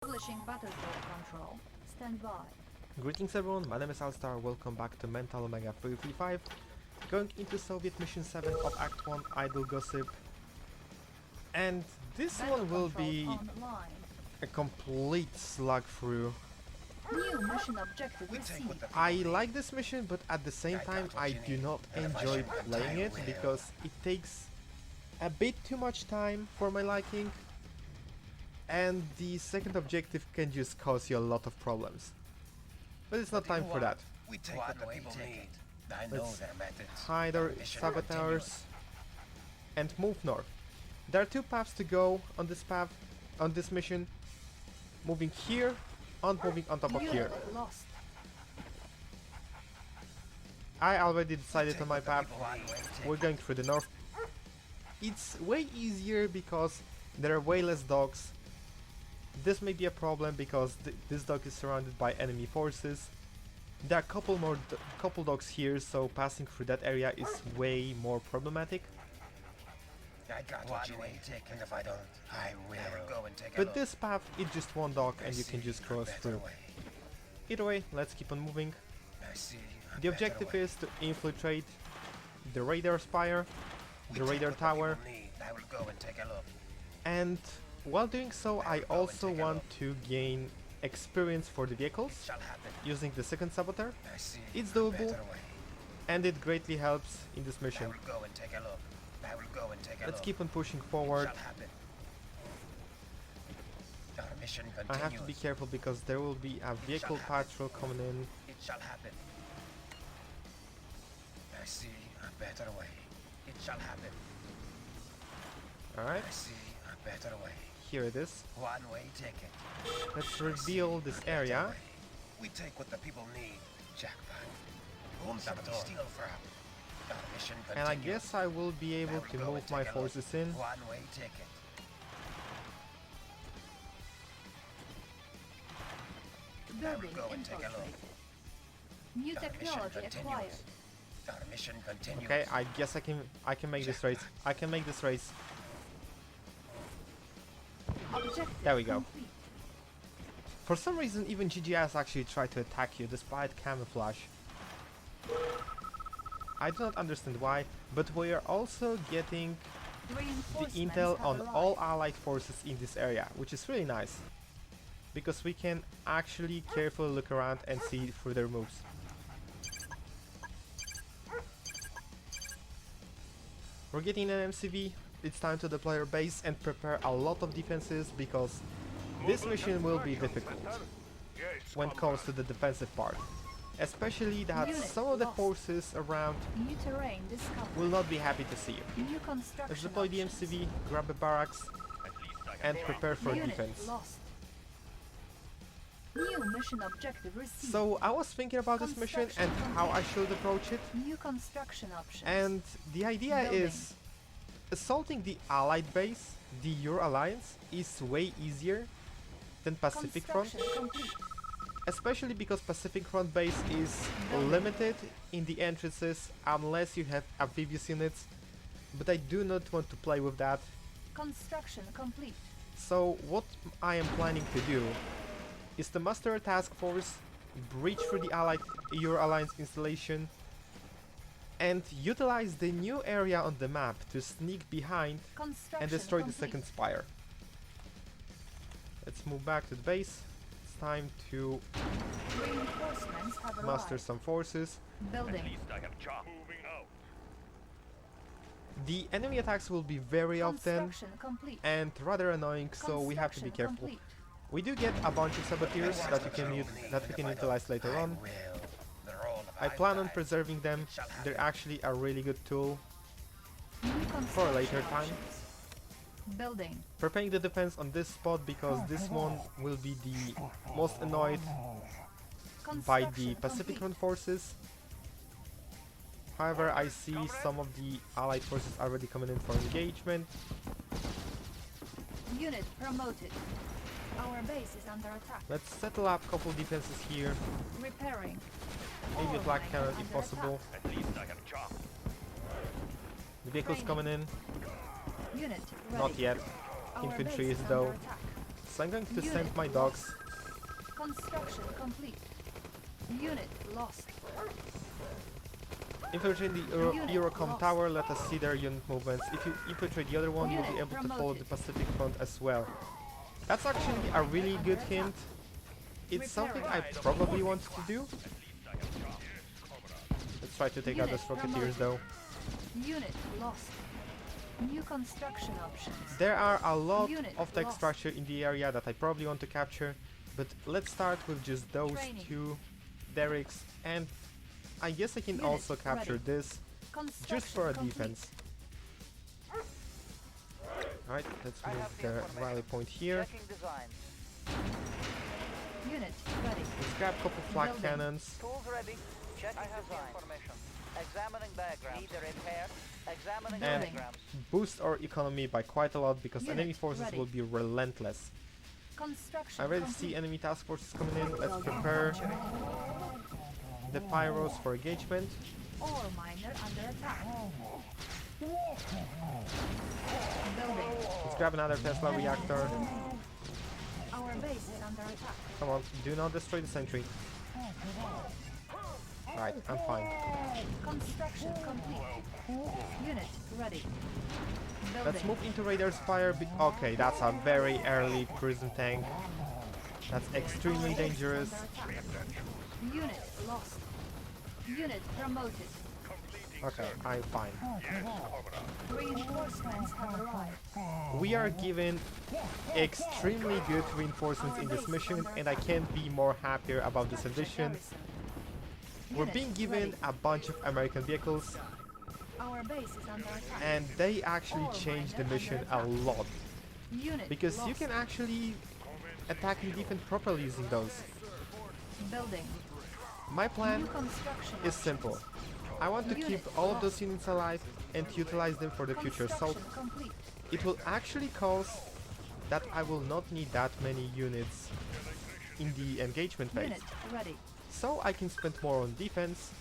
Publishing battlefield control. Stand by. Greetings everyone, my name is Alstar, welcome back to Mental Omega 335. Going into Soviet Mission 7 of Act 1, Idle Gossip. And this Battle one will control be online. a complete slug through. New mission objective received. I like this mission, but at the same time I do not enjoy playing it because it takes a bit too much time for my liking. And the second objective can just cause you a lot of problems. But it's not time for that. We take what the people need. I know Let's their methods. hide our saboteurs and move north. There are two paths to go on this path, on this mission. Moving here and moving on top of here. Unit lost. I already decided on my path. We're We're going through the north. It's way easier because there are way less dogs. This may be a problem because this dog is surrounded by enemy forces. There are a couple dogs here, so passing through that area is way more problematic. I got what you need. And if I don't, I will go and take a But look. this path is just one dog and you can just cross through. Either way, let's keep on moving. I see. a The objective better way. is to infiltrate the radar spire, We the take radar what tower, people need. I will go and take a look. and while doing so I also want to gain experience for the vehicles Shall happen. using the second saboteur, I see. It's a doable. better way. and it greatly helps in this I mission. will go and take a look. I will go and take a Let's look. keep on pushing forward. Shall happen. Our mission I continues. have to be careful because there will be a vehicle patrol coming in. It shall happen. I see a better way. It shall happen. Alright, I see a better way. here it is. One way ticket. Let's reveal this area. We take what the people need. Jackpot. Whom shall we steal from? Our mission continues. And I guess I will be I able will to go move and my take a look. forces in. One way ticket. Building go and take a look. infiltrate. New Our mission technology continues. acquired. Our mission continues. Okay, I guess I can make this race. I can make this race. Objective There we go. complete. For some reason even GGS actually tried to attack you despite camouflage. I do not understand why, but we are also getting the Reinforcements intel have on arrived. all allied forces in this area, which is really nice. Because we can actually carefully look around and see through their moves. We're getting an MCV, it's time to deploy our base and prepare a lot of defenses because this mission will be difficult when it comes to the defensive part. Especially that Unit some of the lost. forces around New terrain discovered. will not be happy to see you. New construction. Let's deploy the options. MCV, grab a barracks and prepare for Unit defense. lost. New mission objective received. So I was thinking about this mission and how I should approach it, New construction options. and the idea Building. is assaulting the allied base, the Your Alliance, is way easier than Pacific Front, Construction complete. especially because Pacific Front base is Building. limited in the entrances unless you have amphibious units, but I do not want to play with that. Construction complete. So what I am planning to do is to muster a task force, breach through the Your Alliance installation, and utilize the new area on the map to sneak behind Construction and destroy the complete. second spire. Let's move back to the base. It's time to Reinforcements have muster arrived. some forces. Building. Moving out. The enemy attacks will be very often Construction complete. and rather annoying, so we have to be Construction careful. complete. We do get a bunch of saboteurs that we can utilize later on. I plan on preserving them. They're actually a really good tool New for a later construction time. options. Building. Preparing the defense on this spot because this one will be the most annoyed by the Construction Pacific complete. Front forces. However, I see some of the allied forces already coming in for engagement. Unit promoted. Our base is under attack. Let's settle up a couple defenses here. Repairing. Maybe a All flak lines cannon under if possible. attack. At least I have chalk. The vehicles coming in. Unit ready. Not yet. Our Infantry base is under though. attack. So I'm going to Unit send my lost. dogs. Construction complete. Unit lost. Infiltrate the Unit Eurocom lost. tower, let us see their unit movements. If you infiltrate the other one, you'll be Unit able to follow the promoted. Pacific front as well. That's actually a really good hint. It's something I probably want to do. Let's try to take out Unit those Rocketeers promoted. though. Unit lost. New construction options. There are a lot Unit of tech lost. structure in the area that I probably want to capture, but let's start with just those Training. two derricks, and I guess I can Unit also capture ready. this just for a Construction complete. defense. Alright, let's move the rally point here. Checking designs. Unit ready. Let's grab a couple flak Building. cannons. Tools ready. Checking design. Information. Examining diagrams. Need a repair. Examining And diagrams. boost our economy by quite a lot because Unit enemy forces ready. will be relentless. Construction I already complete. see enemy task forces coming in. Let's prepare the pyros for engagement. Ore miner under attack. Building. Let's grab another Tesla reactor. Our base is under attack. Come on, do not destroy the sentry. Alright, I'm fine. Construction complete. Unit ready. Building. Let's move into Raider's fire. Okay, that's a very early prison tank. That's extremely dangerous. Under attack. Unit lost. Unit promoted. Okay, I'm fine. Reinforcements have arrived. We are given extremely good reinforcements in this mission, and I can't be more happier about this addition. Garrison. We're Unit being given ready. a bunch of American vehicles, Our base is under attack. and they actually change the mission a lot. Unit Because you lost. can actually attack and defend properly using those. Building. My plan New construction is simple. I want to keep all of those units alive and utilize them for the future, so Construction complete. it will actually cause that I will not need that many units in the engagement phase. Unit ready. So I can spend more on defense,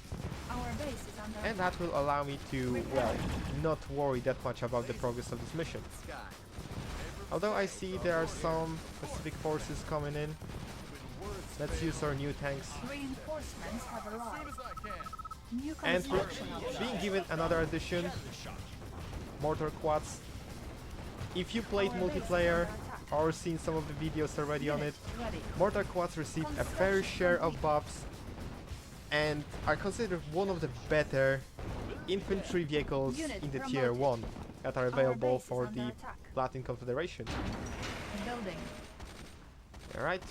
Our base is under and attack. that will allow me to, well, not worry that much about the progress of this mission. Although I see there are some Pacific forces coming in, let's use our new tanks. Reinforcements have arrived. New And we're construction options. being given another addition, mortar quads. If you played multiplayer or seen some of the videos already on it, Ready. mortar quads receive a fair share of buffs and are considered one of the better infantry vehicles Unit in the tier promoted. 1 that are available base is for under the attack. Latin Confederation. Building. Alright,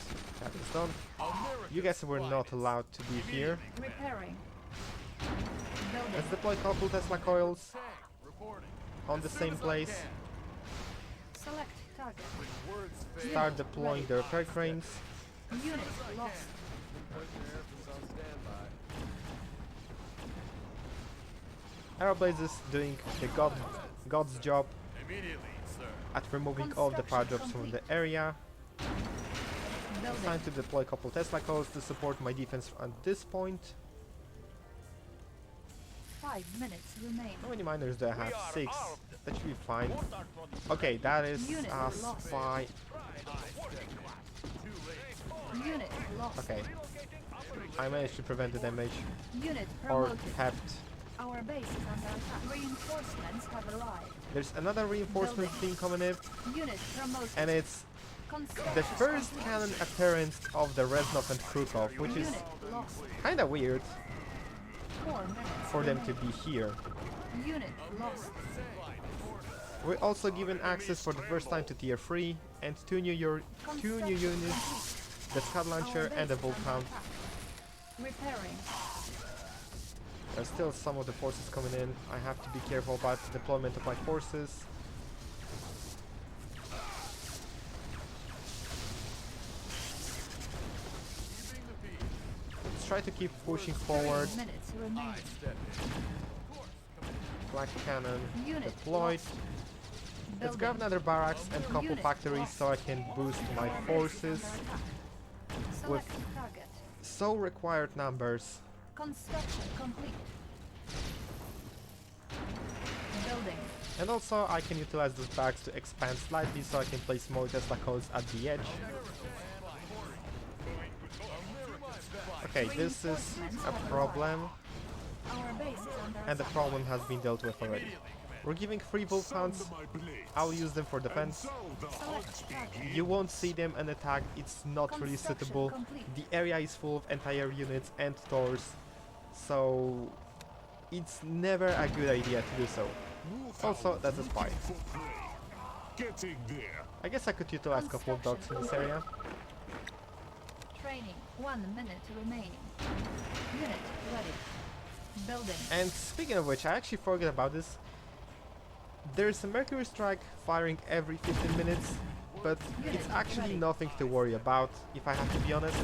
that is done. You guys were not allowed to be here. Repairing. Let's Building. deploy a couple Tesla coils on the same place. Select target. Start deploying the repair cranes. Unit lost. Aeroblaze is doing the God's job at removing all of the power drops from the area. Building. Time to deploy a couple Tesla coils to support my defense at this point. 5 minutes remain. How many miners do I have? 6. That should be fine. Okay, that is Unit a lost. spy. Unit lost. Okay, I managed to prevent the damage, Unit or promoted. kept. Our base is under attack. Reinforcements have arrived. There's another reinforcement team coming in, Unit promoted. and it's Construction the first complete. cannon appearance of the Reznov and Krukov, which is Unit lost. kinda weird 4 minutes for them to remain. be here. Unit lost. We're also given access for the first time to tier 3 and two new units, the Scud Launcher and the Volcount. Repairing. There's still some of the forces coming in. I have to be careful about the deployment of my forces. Let's try to keep pushing forward. 3 minutes remain. Black cannon Unit deployed. lost. Let's Building. grab another barracks and couple Unit factories lost. so I can boost my Our base is forces. under attack. with- Select target. So required numbers. Construction complete. Building. And also I can utilize those bags to expand slightly so I can place more Tesla coils at the edge. Okay, this is a problem, Our base is under and the attack. problem has been dealt with already. We're giving 3 Volthounds. I'll use them for defense. Select target. You won't see them in attack, it's not really Construction suitable. complete. The area is full of entire units and doors, so it's never a good idea to do so. Also, that's a spy. Getting there. I guess I could utilize a couple of dogs in this area. Training. 1 minute remaining. Unit ready. Building. And speaking of which, I actually forgot about this. There's a Mercury strike firing every 15 minutes, but it's actually nothing to worry about, if I have to be honest,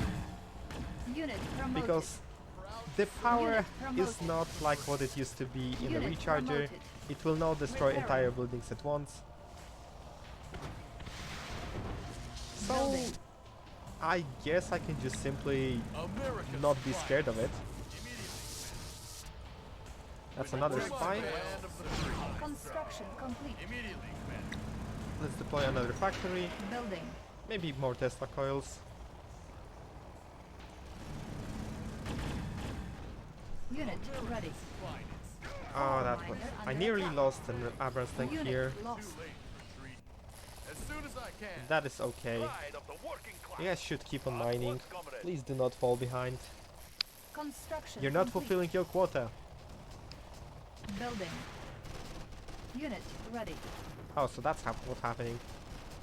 Unit promoted. because the power Unit is promoted. not like what it used to be in a Unit recharger. promoted. It will not destroy Repairing. entire buildings at once. So Building. I guess I can just simply not be scared of it. That's another spy. Construction complete. Let's deploy another factory. Building. Maybe more Tesla coils. Unit ready. Oh, that was... I nearly lost an Abrams tank Unit here. lost. As soon as I can. That is okay. Pride of the working class. You guys should keep on Hard mining. work, comrade. Please do not fall behind. Construction You're not complete. fulfilling your quota. Building. Unit ready. Oh, so that's what's happening.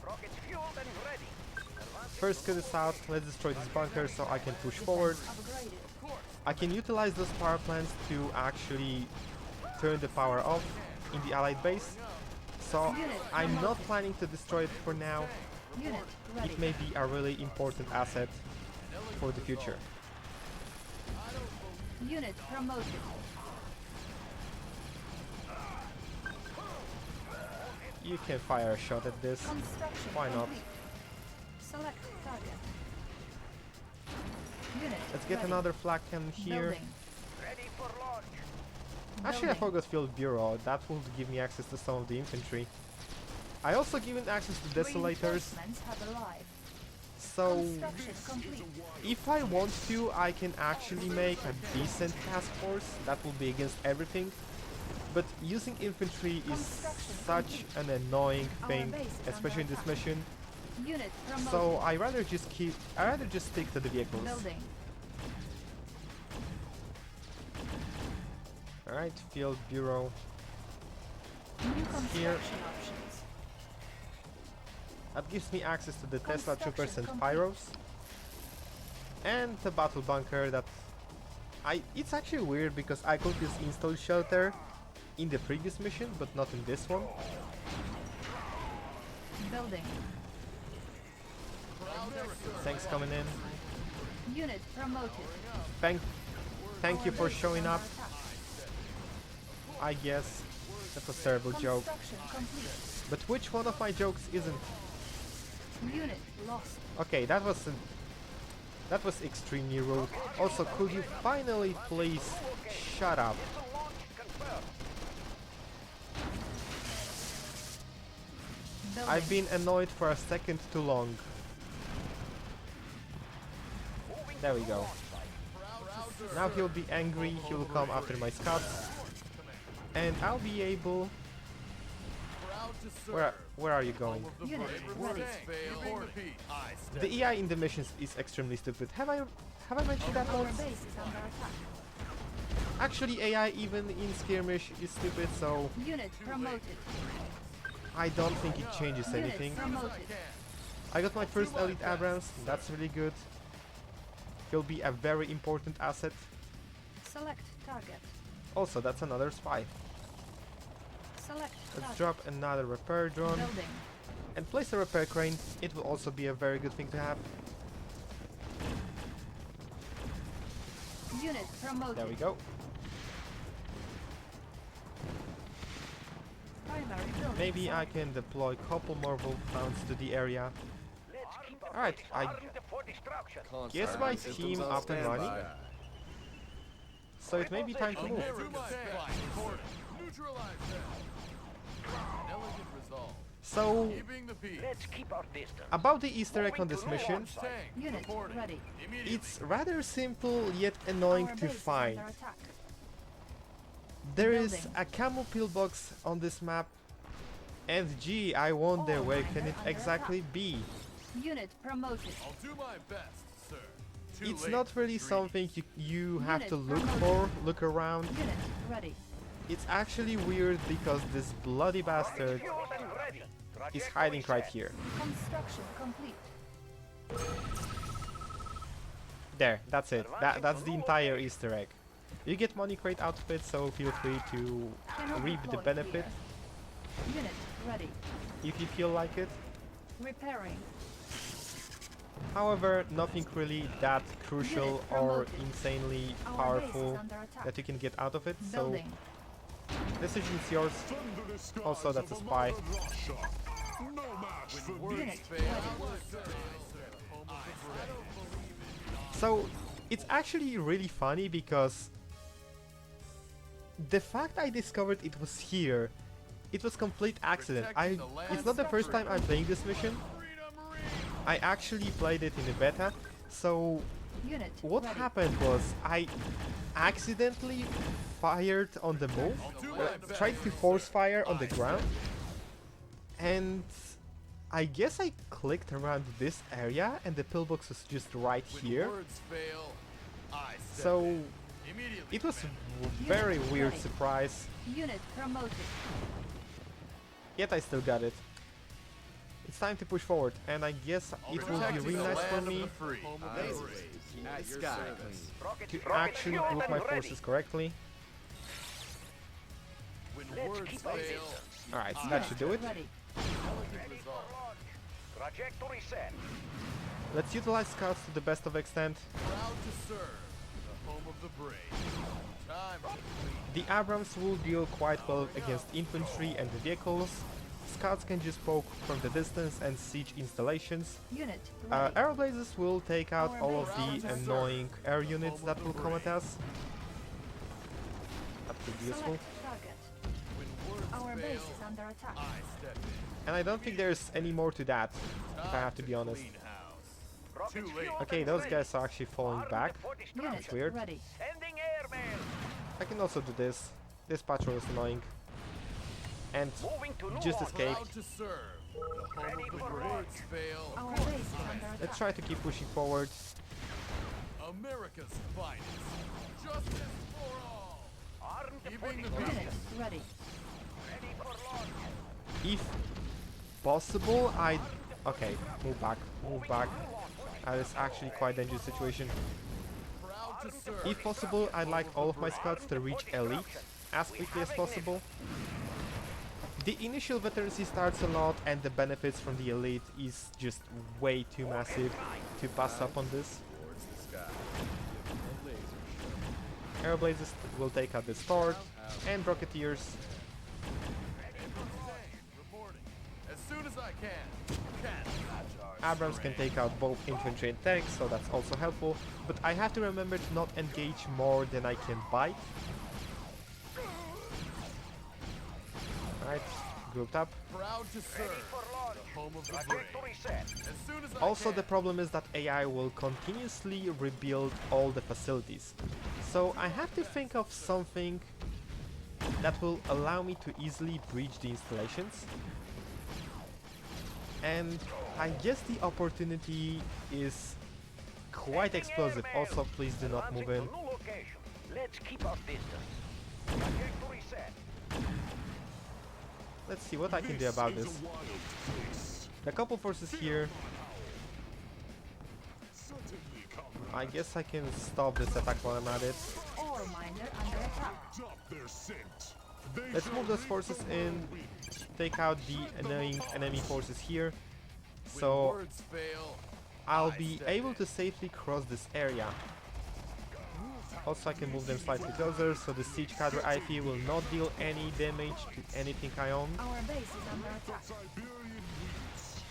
Rockets fueled and ready. First cut this out. Let's destroy this bunker so I can push forward. Upgraded. I can utilize those power plants to actually turn the power off in the allied base. So I'm not planning to destroy it for now. Unit ready. It may be a really important asset for the future. Unit promoted. You can fire a shot at this. Construction Why not? complete. Select target. Unit Let's get ready. another flak cannon here. Building. Ready for launch. Actually, I Building. forgot Field Bureau. That will give me access to some of the infantry. I also given access to desolators. Reinforcements have arrived. So Construction complete. if I want to, I can actually make a decent task force that will be against everything. But using infantry is such an annoying thing, especially in this mission. Unit promoted. So I rather just stick to the vehicles. Building. Alright, Field Bureau. New construction Here. options. That gives me access to the Tesla troopers and Construction pyros. And the battle bunker that it's actually weird because I could use install shelter in the previous mission, but not in this one. Building. Thanks coming in. Unit promoted. Thank you Our for base is showing under up. attack. I guess that was a terrible joke. Construction complete. But which one of my jokes isn't? Unit lost. Okay, that was extremely rude. Also, could you finally please shut up? Missile launch confirmed. Building. I've been annoyed for a second too long. There we go. Now he'll be angry, he will come after my Scuds. And I'll be able... Where are you going? Unit ready. The AI in the missions is extremely stupid. Have I mentioned that Our once? base is under attack. Actually, AI even in skirmish is stupid, so Unit promoted. I don't think it changes anything. Unit promoted. I got my first elite Abrams, that's really good. He'll be a very important asset. Select target. Also, that's another spy. Select Let's target. drop another repair drone Building. and place a repair crane. It will also be a very good thing to have. Unit promoted. There we go. Primary building. Maybe I can deploy a couple more Volthounds to the area. Let's keep our Alright, base I armed for destruction. guess my team up and running. So it may be time to move. An elegant resolve. So, Keeping the peace. Let's keep our distance. about the Easter egg on this mission, Tank Unit reporting. ready. Immediately. it's rather simple yet annoying Our to base is find. under attack. There is Building. a camo pillbox on this map, and gee, I wonder Ore where miner can it under exactly be. Unit promoted. I'll do my best, sir. Too It's late not to really retreat. something you have Unit to look promoted. for, look around. Unit ready. It's actually weird because this bloody bastard is hiding right here. Construction complete. There, that's it. That's the entire Easter egg. You get money crate out of it, so feel free to Cannot reap the deploy benefit here. Unit ready. if you feel like it. Repairing. However, nothing really that crucial Unit or promoted. insanely Our base powerful is under attack. that you can get out of it, so Building. decision's yours. Thunderous skies Also, that's a of the spy. mother Russia. No match for Words Unit fail. ready. Home of the brave. So, it's actually really funny because the fact I discovered it was here, it was complete accident. It's not the first time I'm playing this mission. Freedom ring. I actually played it in the beta, so Unit what ready. happened was I accidentally fired on the move, tried to force fire on the ground, and I guess I clicked around this area and the pillbox was just right When here. words fail, I step So in. Immediately, it was Commander. a very Unit weird ready. surprise, Unit promoted. yet I still got it. It's time to push forward, and I guess I'll it will be protect really the nice for land of me the free. Home of the brave. At your service. to actually group my forces correctly. When Let's words keep our fail, distance. Alright, so that Unit should do it. ready. elegant resolve. Trajectory set. Let's utilize scouts to the best of extent. Proud to serve. The home of the brave. Time to bleed. The Abrams will deal quite well against infantry and the vehicles. Scouts can just poke from the distance and siege installations. Unit ready. Air blazes will take out Our all of base the is annoying air units that will come at us. That could be useful. Select target. When words Our fail, base is under attack. I step in. And I don't think there's any more to that, if I have to be honest. Clean house. Rockets Too late. fueled Okay, and those ready. guys are actually falling Armed back. for Unit destruction. weird. ready. Sending airmail. I can also do this. This patrol is annoying. And Moving to new just order. escaped. Proud to serve. The home Ready of the for brave. launch. Words fail. Our base is under Let's attack. try to keep pushing forward. America's finest. Justice for all. Armed for Keeping the destruction. Unit ready. Ready for launch. If possible, okay, move back, move back. That is actually quite a dangerous situation. Proud to serve. If possible, I'd like all of my scouts to reach elite as quickly as possible. The initial veterancy starts a lot, and the benefits from the elite is just way too massive to pass up on this. Towards the sky. A laser show. Air blazes will take out the sword, and rocketeers. Reporting. As soon as I can. Can. Abrams can take out both infantry and tanks, so that's also helpful. But I have to remember to not engage more than I can bite. Alright, grouped up. Proud to serve. For launch. The home of the brave. Trajectory set. As soon as I Also, can. the problem is that AI will continuously rebuild all the facilities. So I have to think of something that will allow me to easily breach the installations. And I guess the opportunity is quite explosive. Also, please do not move in. Advancing to new location. Let's keep our distance. Trajectory set. Let's see what I can do about is this. a wild place. A couple forces here. Certainly, comrade. I guess I can stop this attack while I'm at it. Ore miner under attack. Drop their scent. They Let's shall move those reap forces the in, whirlwind. take out the annoying enemy forces here. When So words fail, I'll I be step able in. to safely cross this area. Also, I can move them slightly closer, so the siege cadre IP will not deal any damage to anything I own. Our base is under attack. Siberian wheats.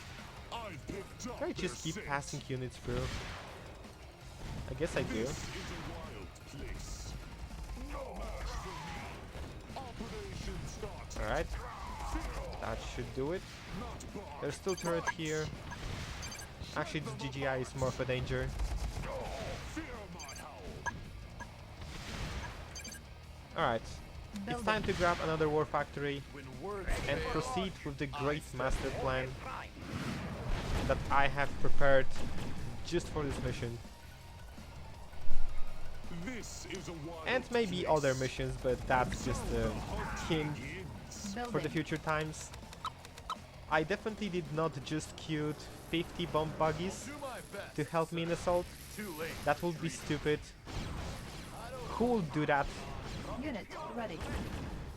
I picked up Can I their just keep scent. passing units through? I guess I do. This is a wild place. No match for me. Operation starts. Alright. That should do it. There's still turret here. Actually, this GGI is more of a danger. Alright, it's time to grab another war factory and proceed with the great master plan that I have prepared just for this mission. This is a wild And maybe place. other missions, but that's just a hint for the Building. future times. I definitely did not just queue 50 bomb buggies Do my best. to help me in assault. Too late. That would be stupid. Who would do that? Unit ready.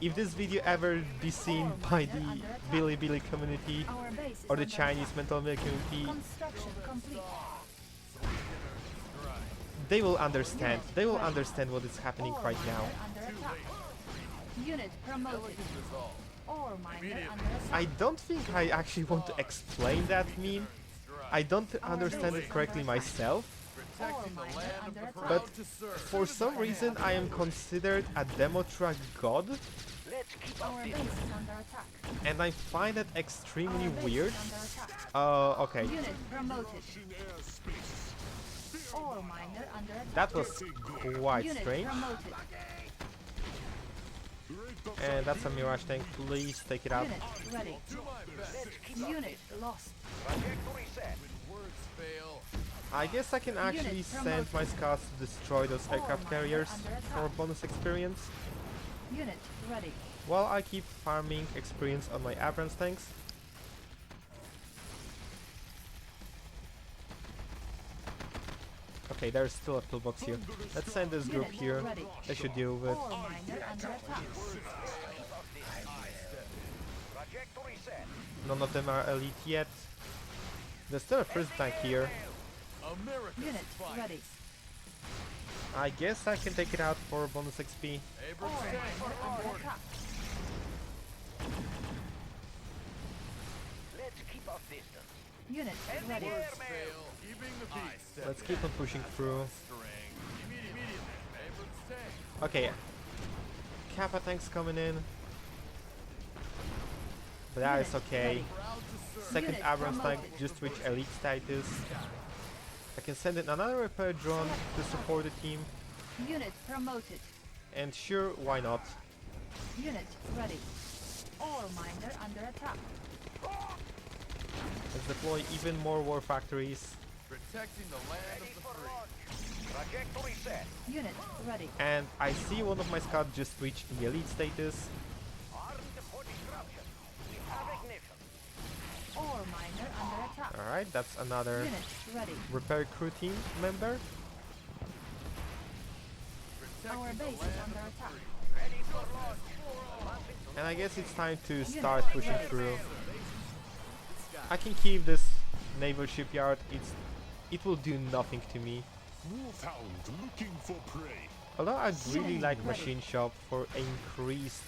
If this video ever be seen by the Bilibili community Our base is or the under Chinese mental milk community, construction complete. they will understand. They will understand what is happening Ore right miner now. under attack. Unit promoted. Resolve. Ore miner Immediately. under attack. I don't think I actually want to explain that meme. I don't understand it correctly myself. Protecting the miner land of under the attack. proud But to serve. for some reason I am considered a demo track god, Let's keep up Our this. base is under attack. and I find that extremely Our base weird. is under attack. Okay, Unit promoted. Russian airspace. Ore miner under attack. that was quite Unit strange. promoted. Rate of And that's a Mirage tank, please take it out. Unit ready. Do my best. Unit lost. Trajectory set. Words fail. I guess I can actually Unit send promoted. my Scuds to destroy those aircraft miner carriers under attack. for bonus experience, Unit ready. while I keep farming experience on my Abrams tanks. Okay, there's still a pillbox here. Let's send this group Unit here. ready. They should deal with it. Ore miner under attack. Trajectory set. None of them are elite yet. There's still a first tank here. America's Unit fight. ready. I guess I can take it out for bonus XP. Abrams Ore tank miner under reporting. attack. Let's keep our distance. Unit ready. Words fail. Keeping the peace. Let's keep on pushing through. String. Immediately. Abrams tank. Okay. Kappa tanks coming in. But that is Unit okay. ready. Proud to serve. Second Unit Abrams tank promoted. just reached elite status. I can send in another repair drone to support the team. Unit promoted. And sure, why not? Unit ready. Ore miner under attack. Let's deploy even more war factories. Protecting the land Ready of the for free. launch. Trajectory set. Unit ready. And I see one of my scouts just reached the elite status. Armed for disruption. We have ignition. Ore miner under attack. Alright, that's another Unit ready. repair crew team member. Our Protecting the base is land under of the attack. free. Ready for launch. And I guess it's time to start Unit pushing ready. through. I can keep this naval shipyard. It will do nothing to me. Wolfhound looking for prey. Although I really like Ready. machine shop for increased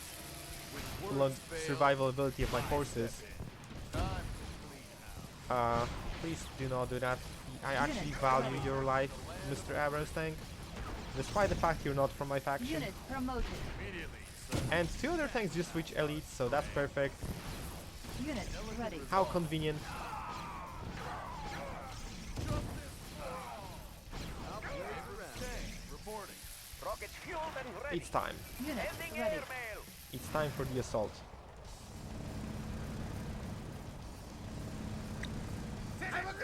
When words fail, survivability of my forces. time to clean house. Please do not do that. I actually value your life, Mr. Abrams tank, despite the fact you're not from my faction. Unit promoted. Immediately, sir. And two other tanks just reached elite, so that's perfect. Unit ready. How convenient. Abrams tank reporting. Rockets fueled and ready. It's time. Unit Sending ready. airmail. It's time for the assault.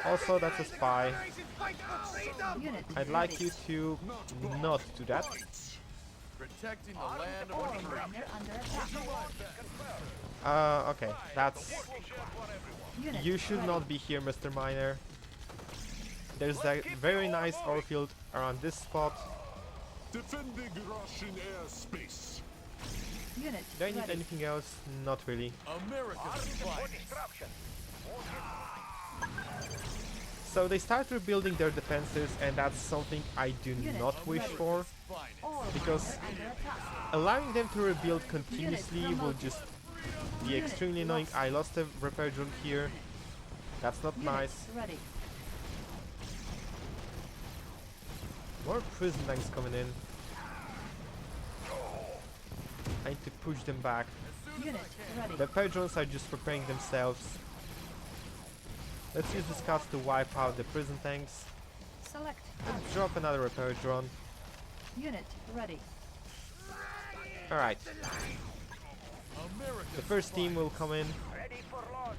Also, that's a spy. Unit I'd like ready. you to not do that. Protecting the land Ore of the free. miner under attack. Okay, that's... Unit You should ready. not be here, Mr. Miner. There's a very nice ore field around this spot. Defending Russian airspace. Unit Do I need ready. anything else? Not really. America's For fight. disruption. So they start rebuilding their defenses, and that's something I do Unit not wish ready. for. Finest. Ore Because miner under attack. allowing them to rebuild continuously will promoted. just be Unit extremely annoying. lost. I lost a repair drone here. That's not Unit nice. ready. More prison tanks coming in. I need to push them back. As Unit ready. The repair drones are just preparing themselves. Let's use the Scuds to wipe out the prison tanks. Select Let's target. drop another repair drone. Unit ready. Alright, America. the first team will come in. Ready for launch.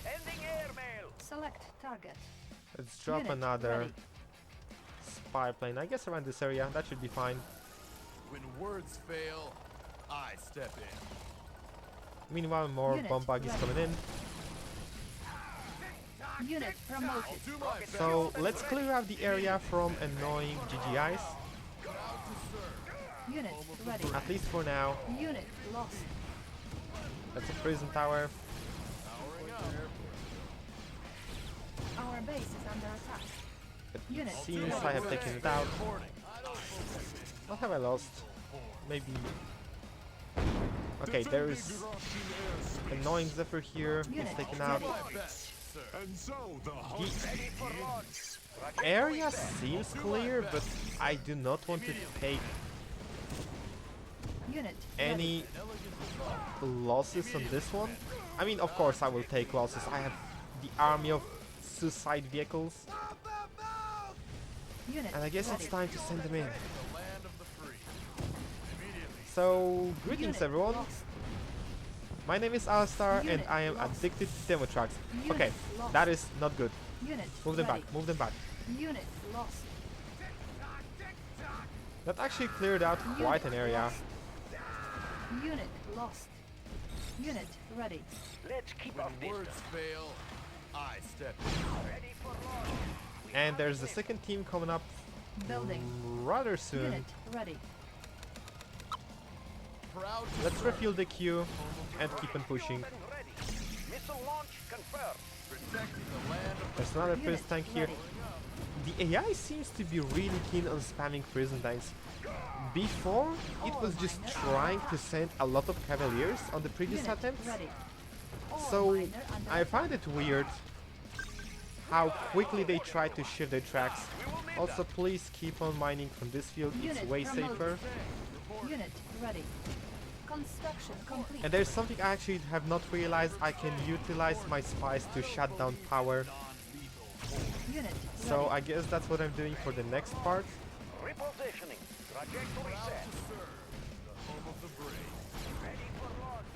Ending airmail. Select target. Let's drop Unit another ready. spy plane. I guess around this area, that should be fine. When words fail, I step in. Meanwhile, more Unit bomb buggies ready. coming in. Unit promoted. I'll do my best. So let's clear out the area from annoying GGIs, Unit ready. at least for now. Unit lost. That's a prison tower. Powering up. Our base is under attack. Unit Seems ready. I have taken it out. Reporting. I don't focus in. What have I lost? Maybe... Okay, there is Defending Russian airspace. annoying Zephyr here. He's Unit taken out. ready. My best, sir. And so the hunt Ready for launch. Roger. Area seems clear, but I do not want to take Unit any losses on this one. I mean, of course I will take losses. I have the army of suicide vehicles, ready. Unit and I guess ready. it's time to send them in. The land of the free. Immediately. So, greetings Unit everyone. lost. My name is Alstar, and Unit I am lost. addicted to demo tracks. Unit Okay, lost. that is not good. Unit Move them ready. back, move them back. Unit lost. That actually cleared out Unit quite an area. lost. Unit lost. Unit ready. Let's keep our When words distance. fail, I step in. Ready for launch. And there's the second team coming up Building. rather soon. Unit ready. Proud to Let's serve. refuel the queue and keep on pushing. Open ready. Missile launch confirmed. Protecting the land of There's another Unit prison tank here. ready. The AI seems to be really keen on spamming prison tanks. Before, it was just trying to send a lot of cavaliers on the previous Unit attempts. ready. Ore So miner under I attack. find it weird how quickly they try to shift their tracks. Also, please keep on mining from this field, it's Unit way promoted. safer. Unit ready. Construction complete. And there's something I actually have not realized. I can utilize my spies to shut down power. Unit So ready. I guess that's what I'm doing for the next part. Repositioning. Trajectory set. the home of the brave. Ready for launch.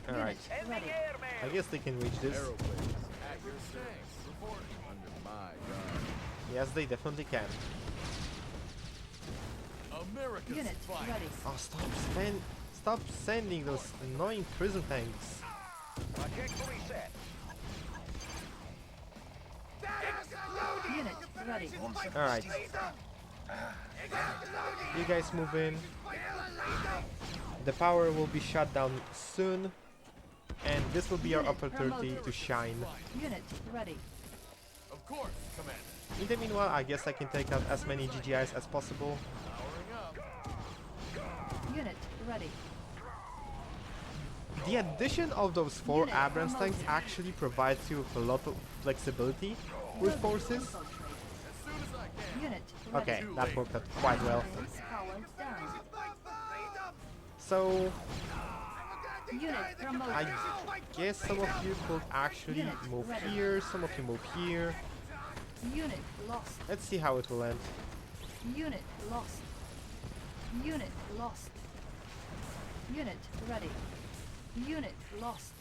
Alright, Unit Ending ready. airmail. I guess they can reach this. Aeroplanes at your service. Reporting under my guard. Yes, they definitely can. America's Unit fight. ready. Oh, stop sending those annoying prison tanks. Trajectory set. Unit ready. Alright. You guys move in. The power will be shut down soon. And this will be our Unit opportunity promoted. to shine. Unit ready. Of course, Commander. In the meanwhile, I guess I can take out as many GGIs as possible. Powering up. Unit ready. The addition of those 4 Unit Abrams tanks promoted. actually provides you with a lot of flexibility with forces. Infiltrate. As soon as I can. Unit ready. Okay, that worked out quite well. Base powered down. So, Unit promoted. I guess some of you could actually Unit move ready. here, some of you move here. Unit lost. Let's see how it will end. Unit lost. Unit lost. Unit ready. Unit lost.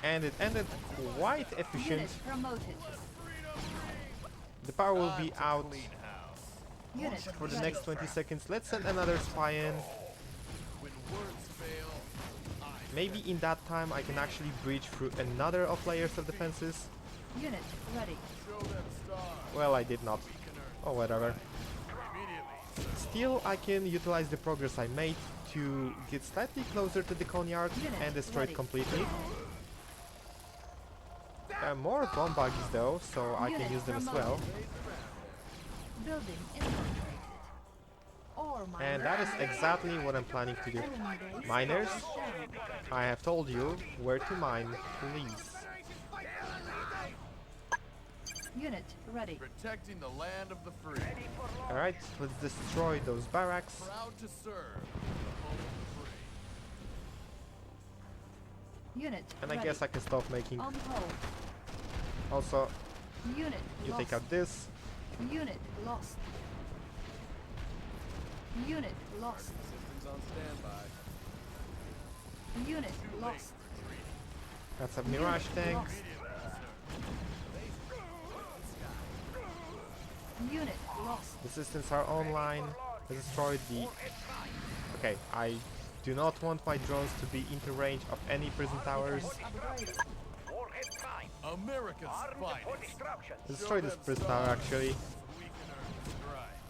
And it ended quite efficient. Unit promoted. The power will be Time to out clean house. Unit for the ready. next 20 seconds. Let's send another spy in. When words fail, I Maybe in that time I can actually breach through another of layers of defenses. Unit ready. show them stars. Well, I did not. We can earn Oh, whatever. immediately. Still, I can utilize the progress I made to get slightly closer to the Conyard Unit and destroy it ready. completely. More bomb buggies though, so I can Unit use them as promoted. well. Building infiltrated. Ore miner And that is under exactly what I'm planning to do. enemy base Miners, down. I have told you where to mine, please. Unit ready. Protecting the land of the free. Alright, let's destroy those barracks. Proud to serve. The home of the free. Unit And I ready. guess I can stop making. On hold. Also, Unit you lost. take out this. Unit lost. Unit lost. Systems on standby. Unit lost. That's a Mirage tank. Lost. Unit lost. The systems are online. I destroyed the... Okay, I do not want my drones to be into range of any prison towers. Upgraded. Warhead prime. America's Armed for finest. destruction. Destroy this prison tower actually. We can earn stripes.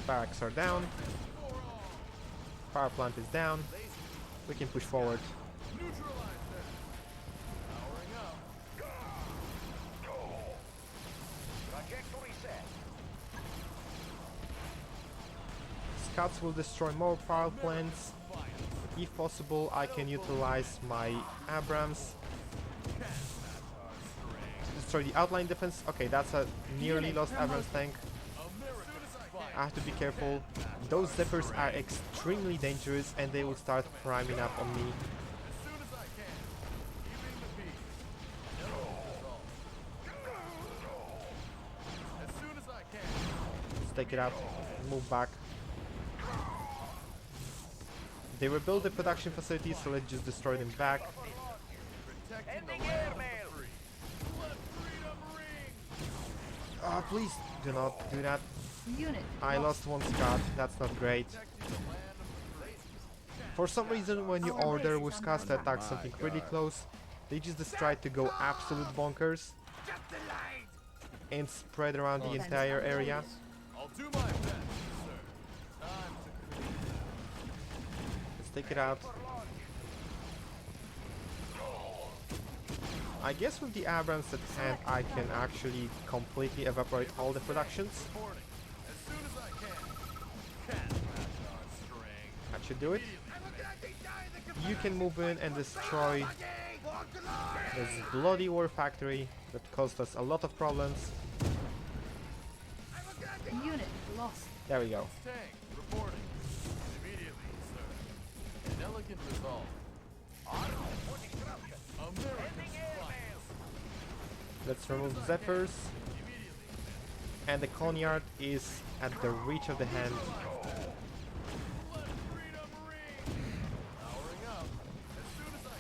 Barracks are down. Power plant is down. We can push forward. Neutralize them. Powering up. Trajectory set. Scuds will destroy more power plants. If possible, I can utilize my Abrams to destroy the outline defense. Okay, that's a nearly lost Abrams tank. I have to be careful. Those zippers are extremely dangerous and they will start priming up on me. As soon as I can. Keeping the peace. No result. As soon as I can. Let's take it out. Move back. They rebuild the production facility, so let's just destroy them back. Protecting Ending the land of airmail. the free. Let freedom ring. Ah, please do not do that. Unit I lost. lost one Scud. That's not great. Protecting the land of the free. For some reason, when you order with Scuds to attack something really close, they just decide to go absolute bonkers and spread around the entire area. I'll do my best, sir. Time to clean. Let's take it out. I guess with the Abrams at hand, I can actually completely evaporate all the productions. Reporting. As soon as I can. Can't match our strength. That should do it. You can move in and destroy this bloody war factory that caused us a lot of problems. Unit lost. There we go. Tank reporting. Immediately, sir. An elegant resolve. America's finest. Let's remove the Zephyrs. And the Conyard is at the reach of the hand. Let freedom ring. Powering up. As soon as I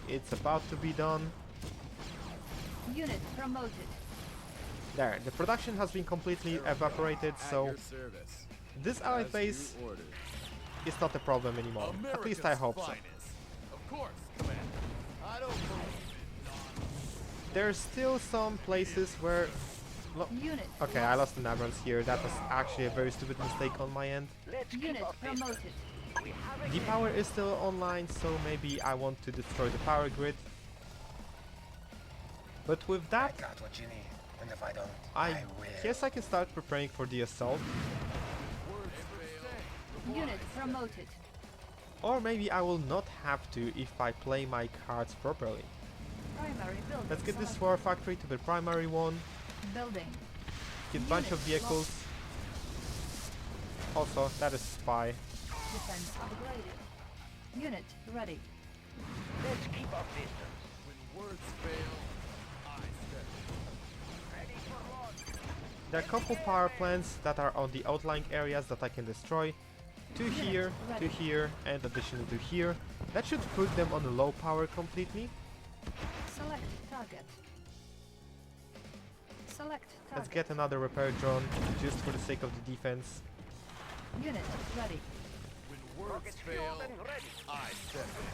can. It's about to be done. Unit promoted. There, the production has been completely evaporated, At so your service. this allied As base you order. is not a problem anymore. At least I hope so. Finest. Of course, Commander. I don't believe in nonsense. There's still some places where... Unit Okay, I lost an Abrams here. That was actually a very stupid mistake on my end. Let's keep Unit our distance. promoted. We have a The power is still online, so maybe I want to destroy the power grid. But with I that, got what you need, and if I don't, I will. guess I can start preparing for the assault. Words fail. Unit promoted. Or maybe I will not have to if I play my cards properly. Primary building. Let's get this selected. war factory to the primary one. Building. Get a bunch of Unit vehicles. Also, that is spy. Defense upgraded. Unit ready. Let's keep our distance. When words fail, I step in. Ready for launch. There are a couple power plants that are on the outlying areas that I can destroy. Two here, two here, and additionally to here. That should put them on low power completely. Select target. Select target. Let's get another repair drone, just for the sake of the defense. Unit ready. When words Rockets fail, fueled and ready. I step in.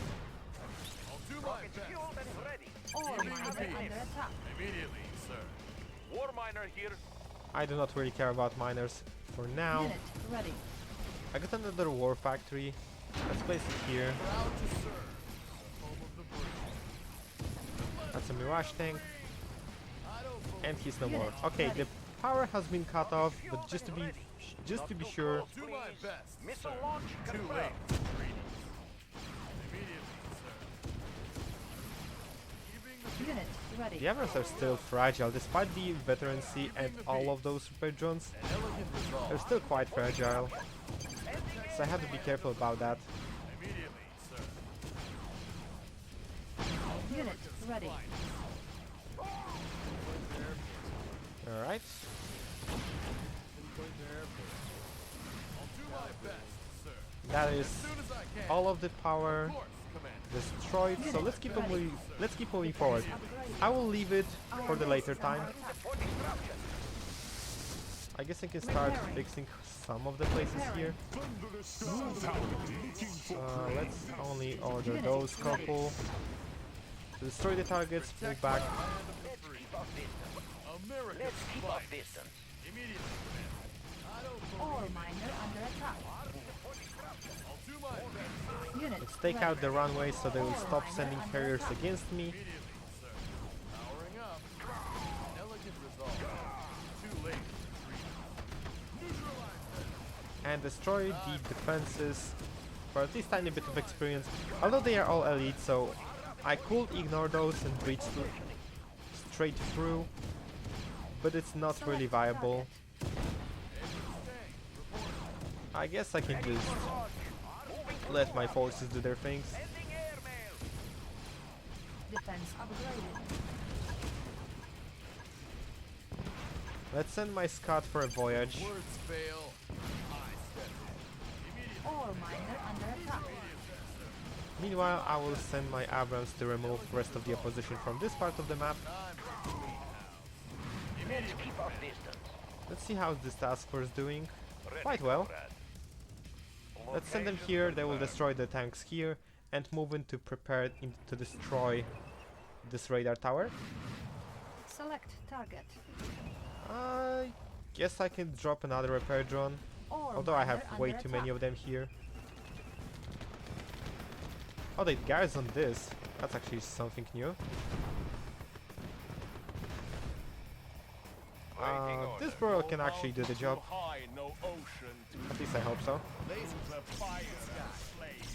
I'll do my Rockets best. fueled and ready. All Keeping miners the peace. under attack. Immediately, sir. War miner here. I do not really care about miners for now. Unit ready. I got another war factory. Let's place it here. Proud to serve. The home of the brave. That's a Mirage tank. I don't believe And he's no more. Unit Okay, ready. the power has been cut off, but just to be sure, I'll do my best, Missile sir. launch Too confirmed. late for greetings. Immediately, sir. Keeping the Unit ready. the Abrams are still fragile despite the veterancy and all of those repair drones. an elegant resolve. They're still quite fragile. so I have to be careful about that. Immediately, sir. Unit ready. Alright. I'll do my best, sir. That is As soon as I can. all of the power Of course, Commander. destroyed, so let's keep on moving. Let's keep moving forward. I will leave it for the later time. I guess I can start fixing some of the places here. Thunderous tower looking for Let's only order those couple. To destroy the targets, move back. American Let's keep our fight. distance. Immediately, Commander. I don't Ore believe miner under attack. I'll do my best. Unit Let's take out the runway so they will stop sending carriers against me. Immediately, sir. Powering up. Elegant resolve. Too late for retreat. Neutralize them. And destroy the defenses for at least tiny bit of experience. Although they are all elite, so I could ignore those and breach straight through, but it's not really viable. I guess I can just let my forces do their things. defense upgraded. Let's send my Scud for a voyage. Words fail. I step in. Immediately. Ore miner under attack. Meanwhile, I will send my Abrams to remove the rest of the opposition from this part of the map. Let's keep our distance. Let's see how this task force is doing. Quite well. Let's send them here, they will destroy the tanks here and move in to prepare to destroy this radar tower. Select target. I guess I can drop another repair drone, Ore although I have miner way under too many attack. of them here. Oh, they garrison this. That's actually something new. This borough can actually do the job. high, no ocean to At least I hope so. lasers of fire and flame.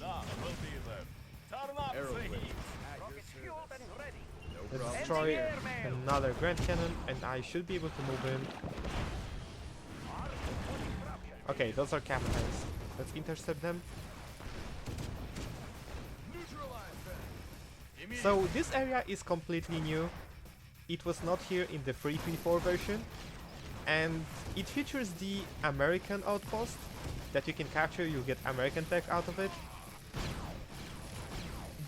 That will be them. Turn up the heat. Rockets fueled and ready. Let's destroy another Grand Cannon and I should be able to move in. Okay, those are captains. Let's intercept them. Neutralize them. Immediately. So this area is completely new. It was not here in the 3.4 version, and it features the American outpost that you can capture. You get American tech out of it,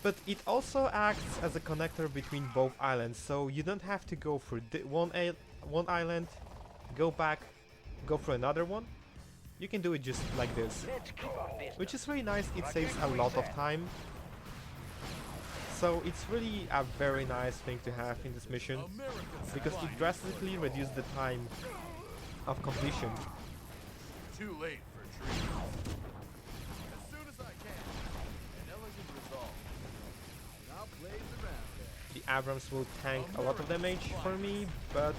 but it also acts as a connector between both islands, so you don't have to go through one island, go back, go for another one. You can do it just like this, Let's keep our distance. which is really nice. It saves a lot of time. So it's really a very nice thing to have in this mission, Americans because it drastically reduces the time of completion. too late for trees. As soon as I can. An elegant resolve. Now blaze around there. The Abrams will tank a lot of damage for me, but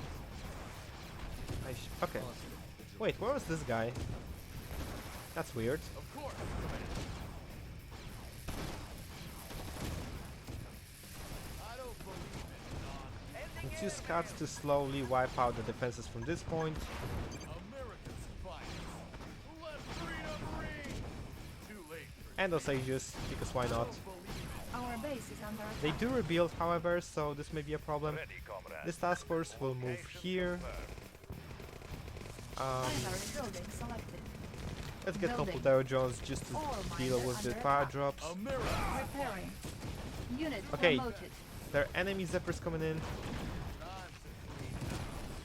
okay. Wait, where was this guy? That's weird. Of course, Commander. I don't believe it, Let's use Scuds to slowly wipe out the defenses from this point. Americans fight. Let freedom ring. Too late for And those Aegis, because why not? Our base is under attack. They do rebuild, however, so this may be a problem. This task force will move here. Primary building selected. Let's get a couple Building. Dow Jones just to deal with the fire drops. America. Repairing. Unit Okay. promoted. There are enemy Zeppers coming in.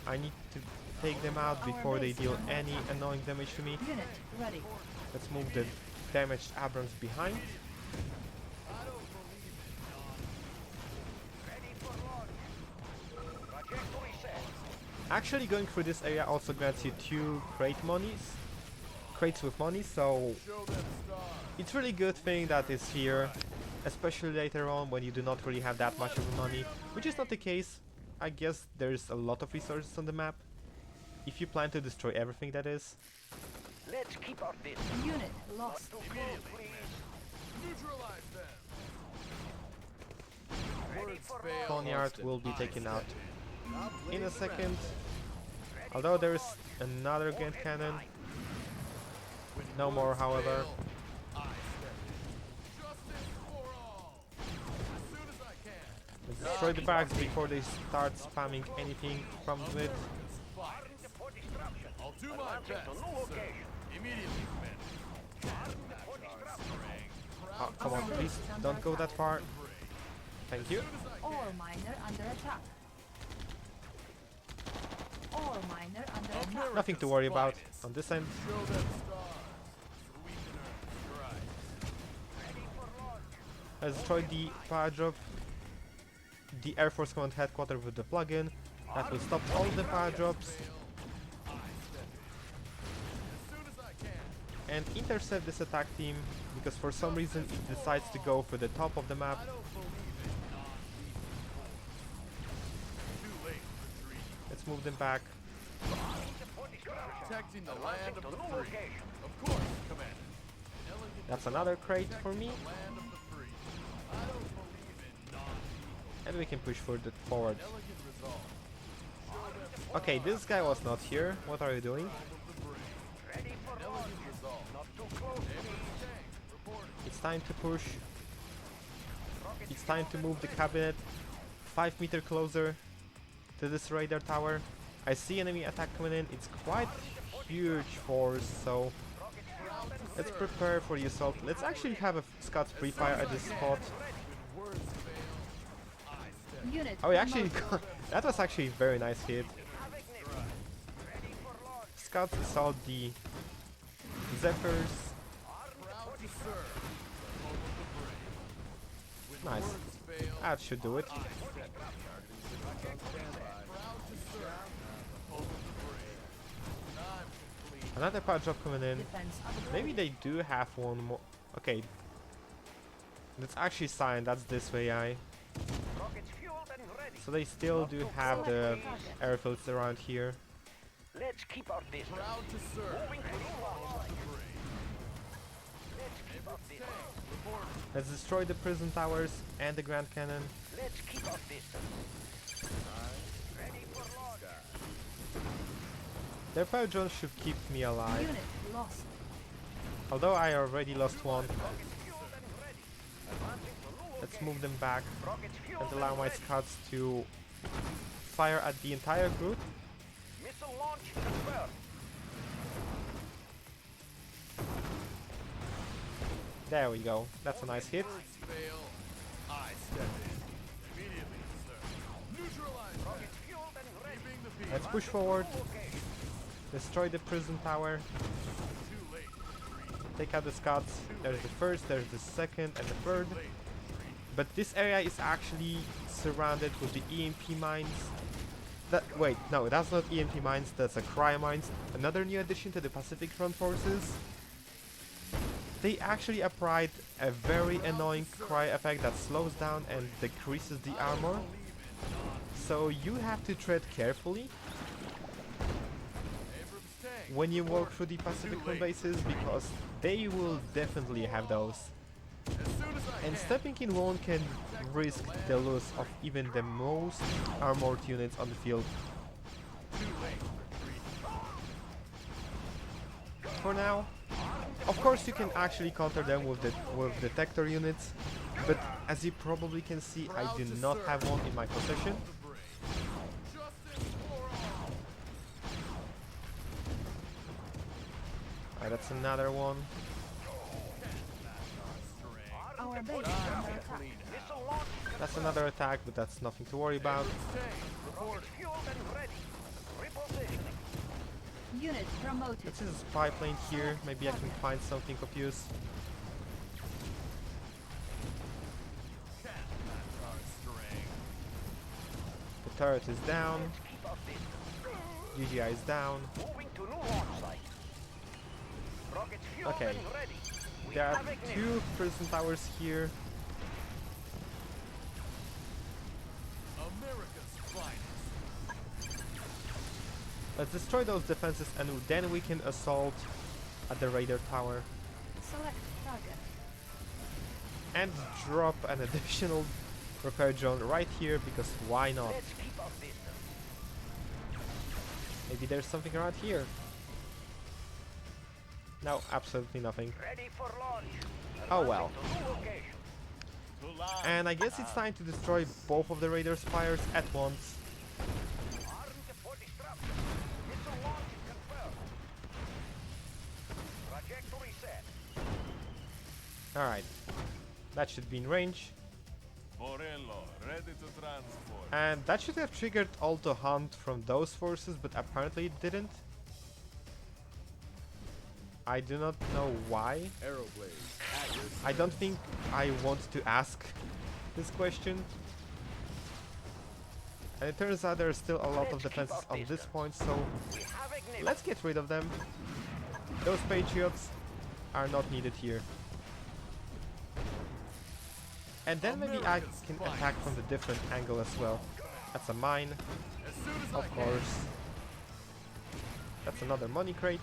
I need to take them out before they deal any annoying damage to me. Unit ready. Let's move the damaged Abrams behind. Ready for launch. Trajectory set. Actually, going through this area also grants you 2 crates with money, so Show them stars. it's really good thing that it's here, especially later on when you do not really have that much of money, which is not the case. I guess there's a lot of resources on the map, if you plan to destroy everything, that is. Let's keep our distance. Unit lost. Too close, please. Neutralize them. Ready Words for fail. launch. Poniard will be taken out in a second. Although there's another Grand Cannon. No more, however. Fail, I step in. Justice for all. As soon as I can. Let's destroy the bags before they start spamming anything from it. America's finest. I'll do my best, sir. Immediately, Commander. Oh, come on, please don't go that far. Thank you. Ore miner under attack. Ore miner under attack. Nothing to worry about on this end. Show them stars, so we can earn stripes. Let's destroy the power drop. The Air Force Command headquarters with the plugin. That will stop all the power drops and intercept this attack team, because for some reason it decides to go for the top of the map. I don't believe in non-lethal force. Too late, retreat. Let's move them back. Protecting the land of the free. Of course, Commander. Elegant That's another crate for me, land of the free. I don't believe in non-lethal and we can push forward. elegant resolve. Okay, this guy was not here. What are you doing? Elegant resolve. Abrams tank reporting. It's time to push. It's time to move the cabinet 5 meters closer to this radar tower. I see enemy attack coming in. It's quite huge force, so let's prepare for the assault. Let's actually have a Scuds pre-fire at this spot. When words fail, I step Unit Oh, he actually promoted. that was actually a very nice hit. Scuds assault the Zephyrs. proud to serve. The home of the brave. When Nice. words fail, That should do it. I step in. Proud to serve. The home of the brave. I'm complete. Another power drop coming in. Defense upgrade. Maybe they do have one more. Okay. That's actually signed. That's this way, I. So they still do have the airfields around here. Let's keep our distance. Proud to serve. Moving to new launch site. Let's keep our Abrams distance. tank reporting. Let's destroy the prison towers and the Grand Cannon. Let's keep our distance. Ready for launch. Their power drones should keep me alive. Unit lost. Although I already lost one. Rockets fueled and ready. Advancing to new Let's location. move them back Rockets fueled and allow my ready. Scuds to fire at the entire group. Missile launch confirmed. There we go. That's a nice hit. Words fail, I step in. Immediately, sir. Neutralize that. Rockets fueled and ready. Keeping the peace. Let's push forward. Location. Destroy the prison tower. Too late, retreat. Take out the Scuds. There's the first, there's the second, and the third. Late, retreat. But this area is actually surrounded with the EMP mines. Wait, no, that's not EMP mines, that's a cryo mines. Another new addition to the Pacific Front forces. They actually applied a very annoying cryo effect that slows down and decreases the armor. So you have to tread carefully Abrams tank. when you walk through the Pacific Front bases, because they will definitely have those. As soon as I And can. stepping in one can risk the loss of even the most armored units on the field. Too late, retreat. For now, of course you can actually counter them with detector units, but as you probably can see, I do not have one in my possession. The brave. Justice for all. Alright, that's another one. Our base is under attack. Missile launch That's another attack, but that's nothing to worry about. Abrams tank reporting. fueled and ready. Repositioning. Unit promoted. This is a spy plane here, maybe I can find something of use. Can't match our strength. The turret is down, Let's keep our distance. GGI is down. Moving to new launch site. Rockets fueled Okay. and ready. We There are have ignition. 2 prison towers here. America's finest. Let's destroy those defenses and then we can assault at the radar tower. Select target. And drop an additional repair drone right here, because why not? Let's keep our distance. Maybe there's something around here. No, absolutely nothing. Ready for launch. Oh well. To location. To land. And I guess it's time to destroy both of the Raider Spires at once. Armed for destruction. Missile launch confirmed. Trajectory set. Alright. That should be in range. Morello, ready to transport. And that should have triggered Auto Hunt from those forces, but apparently it didn't. I do not know why. Aeroblade. At your I don't think I want to ask this question. And it turns out there's still a lot of defenses on this point, so We have ignition. let's get rid of them. Those Patriots are not needed here. And then maybe I can attack from the different angle as well. That's a mine, As soon as I of can. course. That's another money crate.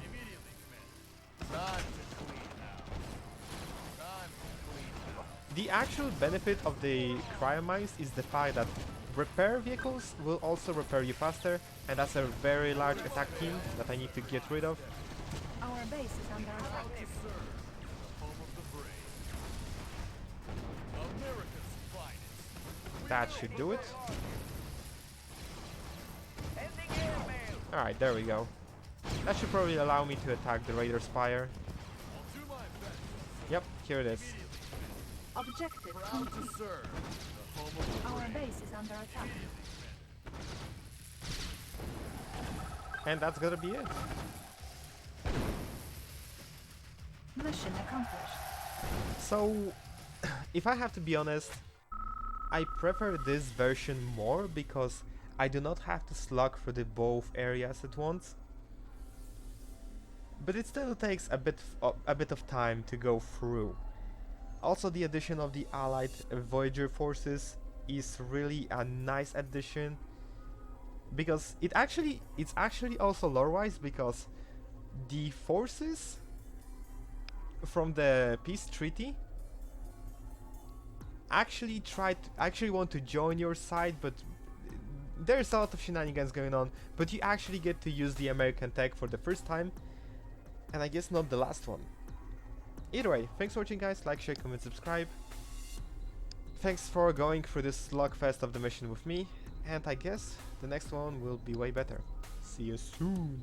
Immediately, Commander. Time to clean house. Time to clean house. The actual benefit of the cryomines is the fact that repair vehicles will also repair you faster, and that's a very large attack team that I need to get rid of. Our base is under attack. To serve the home of the brave. America's finest. That should do it. Ending airmail. Alright, there we go. That should probably allow me to attack the Raider Spire. I'll do my best. Yep, here it is. Objective Proud to complete. serve the home of the Our brave. base is under attack. And that's gonna be it. Mission accomplished. So, if I have to be honest, I prefer this version more because I do not have to slug through the both areas at once. But it still takes a bit of time to go through. Also, the addition of the Allied Voyager forces is really a nice addition because it's actually also lore-wise, because the forces from the peace treaty actually want to join your side, but there's a lot of shenanigans going on. But you actually get to use the American tech for the first time, and I guess not the last one. Either way, thanks for watching, guys. Like, share, comment, subscribe. Thanks for going through this slugfest of the mission with me, and I guess the next one will be way better. See you soon.